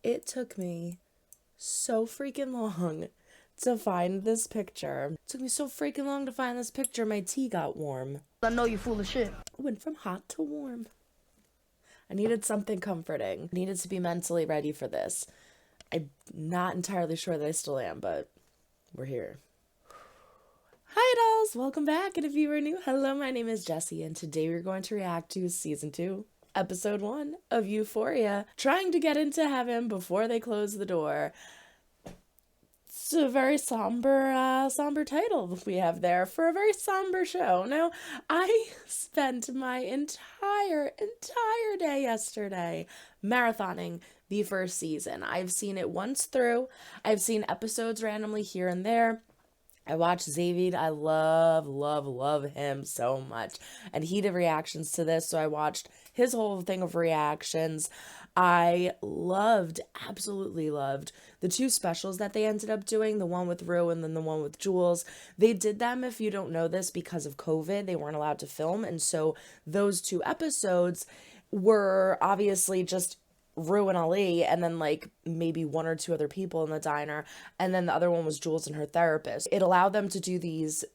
It took me so freaking long to find this picture. It took me so freaking long to find this picture. My tea got warm. I know you full of shit. I went from hot to warm. I needed something comforting. I needed to be mentally ready for this. I'm not entirely sure that I still am, but we're here. Hi dolls, welcome back. And if you are new, hello, my name is Jessie, and today we're going to react to season 2, episode 1 of Euphoria, trying to get into heaven before they close the door. It's a very somber title we have there for a very somber show. Now, I spent my entire day yesterday marathoning the first season. I've seen it once through. I've seen episodes randomly here and there. I watched Zavid. I love him so much. And he did reactions to this, so I watched his whole thing of reactions. I absolutely loved the 2 specials that they ended up doing, the one with Rue and then the one with Jules. They did them, if you don't know this, because of COVID. They weren't allowed to film, and so those 2 episodes were obviously just Rue and Ali, and then like maybe 1 or 2 other people in the diner, and then the other one was Jules and her therapist. It allowed them to do these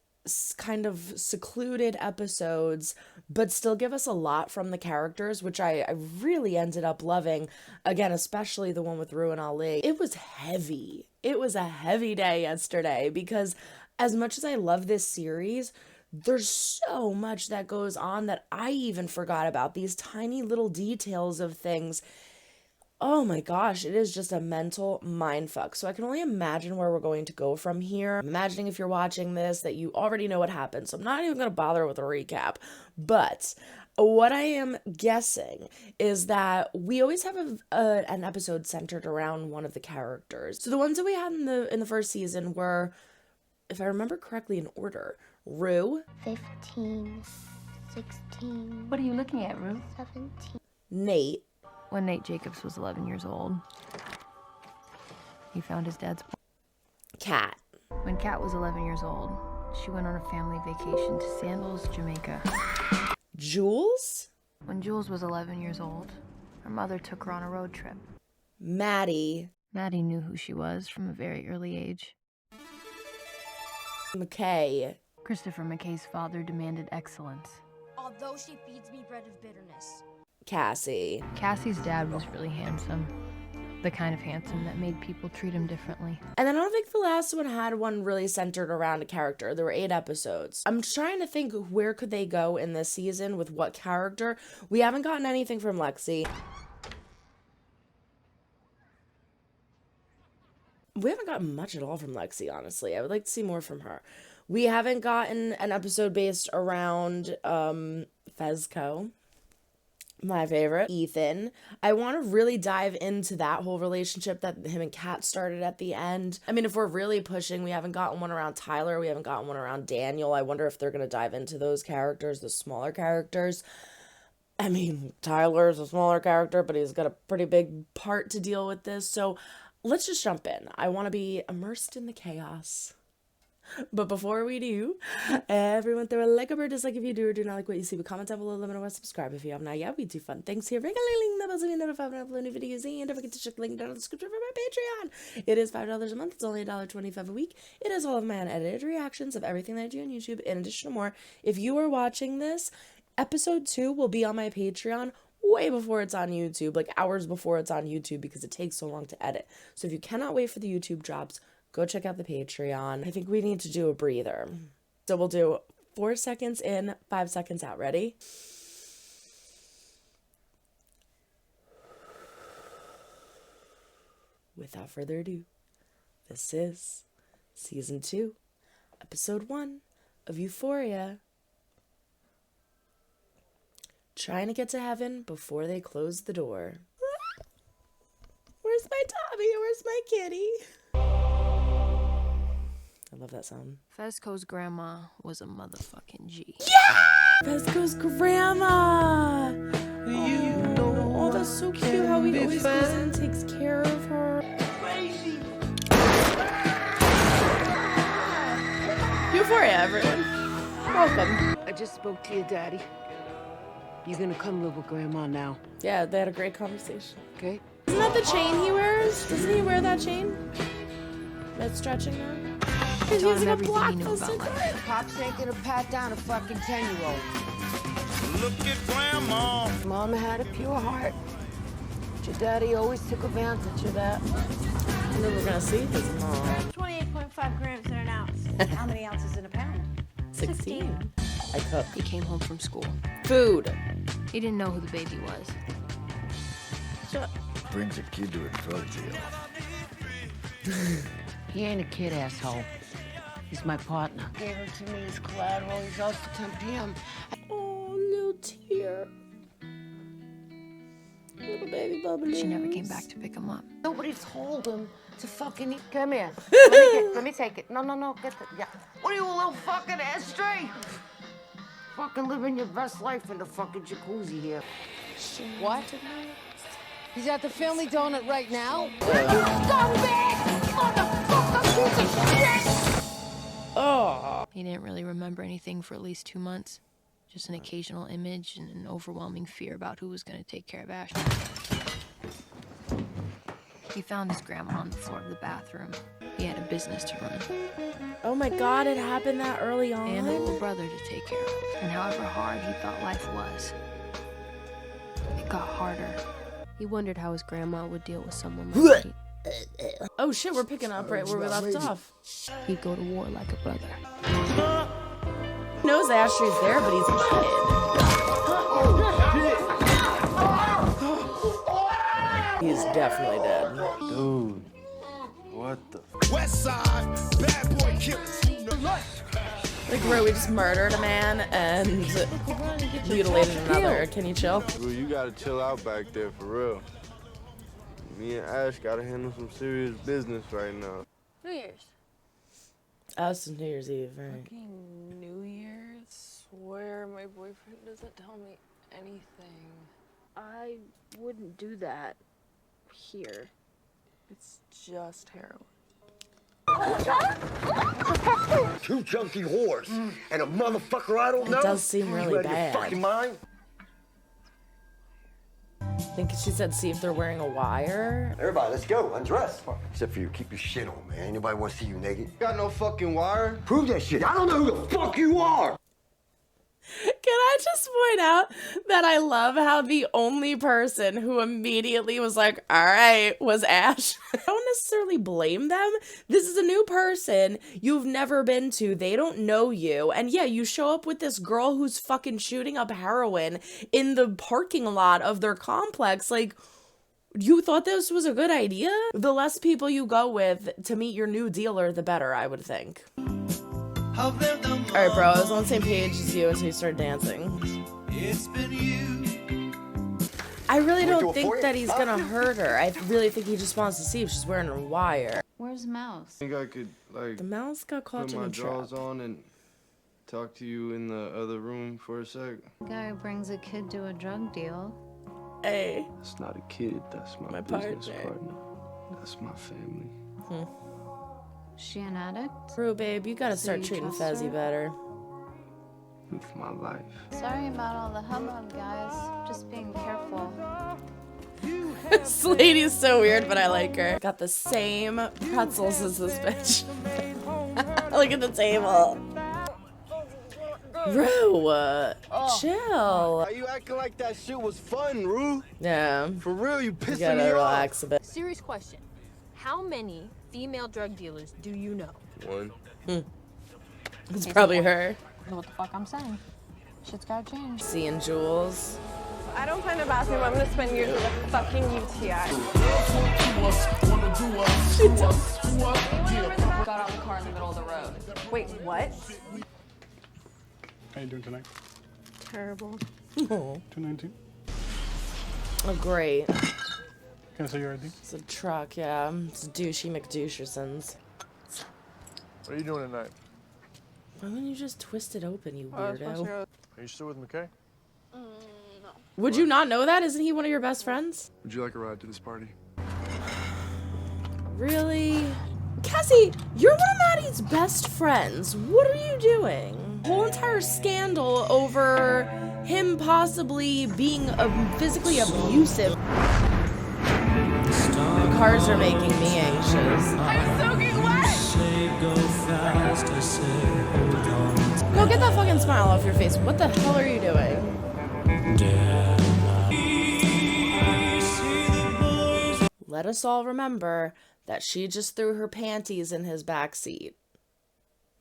kind of secluded episodes but still give us a lot from the characters, which I really ended up loving. Again, especially the one with Rue and Ali. It was heavy. It was a heavy day yesterday because as much as I love this series, there's so much that goes on that I even forgot about. These tiny little details of things. Oh my gosh, it is just a mental mindfuck. So I can only imagine where we're going to go from here. I'm imagining if you're watching this that you already know what happened. So I'm not even going to bother with a recap. But what I am guessing is that we always have an episode centered around one of the characters. So the ones that we had in the first season were, if I remember correctly in order, Rue, 15, 16. What are you looking at, Rue? 17. Nate, When Nate Jacobs was 11 years old, he found his dad's body. Kat, When Kat was 11 years old, she went on a family vacation to Sandals, Jamaica. Jules, When Jules was 11 years old, her mother took her on a road trip. Maddie, Maddie knew who she was from a very early age. McKay, Christopher McKay's father demanded excellence. Although she feeds me bread of bitterness. Cassie, Cassie's dad was really handsome. The kind of handsome that made people treat him differently. and then I don't think the last one had one really centered around a character. There were 8 episodes. I'm trying to think where could they go in this season with what character. We haven't gotten anything from Lexi. We haven't gotten much at all from Lexi, honestly. I would like to see more from her. We haven't gotten an episode based around Fezco, my favorite, Ethan. I want to really dive into that whole relationship that him and Kat started at the end. I mean, if we're really pushing, we haven't gotten one around Tyler. We haven't gotten one around Daniel. I wonder if they're going to dive into those characters, the smaller characters. I mean, Tyler's a smaller character, but he's got a pretty big part to deal with this. So let's just jump in. I want to be immersed in the chaos. But before we do, everyone throw a like or dislike if you do or do not like what you see. But comment down below, let me know what, subscribe if you have not yet. We do fun things here. Ring a ling, that bells, so you notified when I upload new videos. And don't forget to check the link down in the description for my Patreon. It is $5 a month. It's only $1.25 a week. It has all of my unedited reactions of everything that I do on YouTube, in addition to more. If you are watching this, episode 2 will be on my Patreon way before it's on YouTube, like hours before it's on YouTube, because it takes so long to edit. So if you cannot wait for the YouTube drops, go check out the Patreon. I think we need to do a breather. So we'll do 4 seconds in, 5 seconds out. Ready? Without further ado, this is season 2, episode 1 of Euphoria. Trying to get to heaven before they close the door. Where's my Tommy? Where's my kitty? I love that song. Fezco's grandma was a motherfucking G. Yeah! Fezco's grandma! Oh, that's so cute how he always goes and takes care of her. Crazy. Euphoria, everyone. Welcome. I just spoke to your daddy. You're gonna come live with Grandma now, Yeah, they had a great conversation. okay? Isn't that the chain he wears? Doesn't he wear that chain? That's stretching now. He's Taught using him a everything black he knew about fisted life. knife. Pops ain't gonna pat down a fucking 10-year-old. Look at Grandma. Mama had a pure heart. But your daddy always took advantage of that. And then we're gonna see his mom. 28.5 grams in an ounce. How many ounces in a pound? 16. I cook. He came home from school. Food. He didn't know who the baby was. Brings a kid to a drug deal. He ain't a kid, asshole. He's my partner. Gave him to me as collateral. He's out for 10 p.m. Oh, little tear. Little baby bubbly. She never came back to pick him up. Nobody told him to fucking eat. Come here. Let me take it. No. Get the. Yeah. What are you, a little fucking ashtray? Fucking living your best life in the fucking jacuzzi here. What? He's at the family donut right now. Oh. He didn't really remember anything for at least 2 months. Just an occasional image and an overwhelming fear about who was going to take care of Ashley. He found his grandma on the floor of the bathroom. He had a business to run. Oh my god, it happened that early on. And a little brother to take care of. And however hard he thought life was, it got harder. He wondered how his grandma would deal with someone like me. Oh shit, we're picking up right where we left off. He'd go to war like a brother. He knows Ashley's there, but he's a kid. He's definitely dead. Dude, what the? West Side, bad boy killers. Like where we just murdered a man and mutilated another. Can you chill? Bro, you gotta chill out back there for real. Me and Ash gotta handle some serious business right now. New Year's. Us New Year's Eve, right? Fucking New Year's, where my boyfriend doesn't tell me anything. I wouldn't do that here. It's just heroin. 2 junkie whores and a motherfucker I don't know. It does seem really You out of your bad. fucking mind? I think she said see if they're wearing a wire. Everybody, let's go. Undress. Except for you. Keep your shit on, man. Ain't nobody want to see you naked. Got no fucking wire? Prove that shit. I don't know who the fuck you are. Can I just point out that I love how the only person who immediately was like, all right, was Ash. I don't necessarily blame them. This is a new person you've never been to. They don't know you. And yeah, you show up with this girl who's fucking shooting up heroin in the parking lot of their complex. Like, you thought this was a good idea? The less people you go with to meet your new dealer, the better, I would think. Alright, bro, I was on the same page as you until you started dancing. I really don't think that he's gonna hurt her. I really think he just wants to see if she's wearing a wire. Where's Mouse? Think I could, like, The mouse got caught put in my a trap. drawers on and talk to you in the other room for a sec? Guy who brings a kid to a drug deal. Hey. That's not a kid, that's my, My business partner. partner. That's my family. She an addict? Bro, babe, you gotta So start you treating trust Fezzy her? better. With my life. Sorry about all the hubbub, guys. Just being careful. This lady's so weird, but I like her. Got the same pretzels as this bitch. Look at the table. Rue, chill. Why you acting like that shit was fun, Rue? Yeah, For real, you you pissing gotta me off. relax a bit. Serious question. How many female drug dealers do you know? One. It's probably her. You know what the fuck I'm saying? Shit's gotta change. Seeing Jules. I don't plan to bathroom. I'm gonna spend years with a fucking UTI. Got out of the car in the middle of the road. Wait, what? How you doing tonight? Terrible. Oh, 219. great. Can I see your ID? It's a truck, yeah. It's douchey McDouchersons. What are you doing tonight? Why wouldn't you just twist it open, you I was supposed to weirdo? go- Are you still with McKay? Would you not know that? Isn't he one of your best friends? Would you like a ride to this party? Really? Cassie, you're one of Maddie's best friends. What are you doing? Whole entire scandal over him possibly being physically abusive. cars are making me anxious. I'm soaking wet. No, get that fucking smile off your face. What the hell are you doing? Let us all remember that she just threw her panties in his backseat.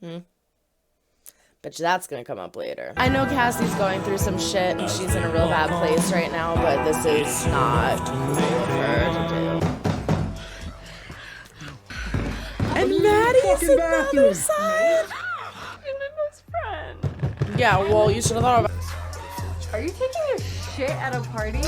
Bet you that's gonna come up later. I know Cassie's going through some shit and she's in a real bad place right now, but this is not cool of her to do. And Maddie's in the other side. You're my best friend. Yeah, well, you should have thought about. Are you taking a shit at a party?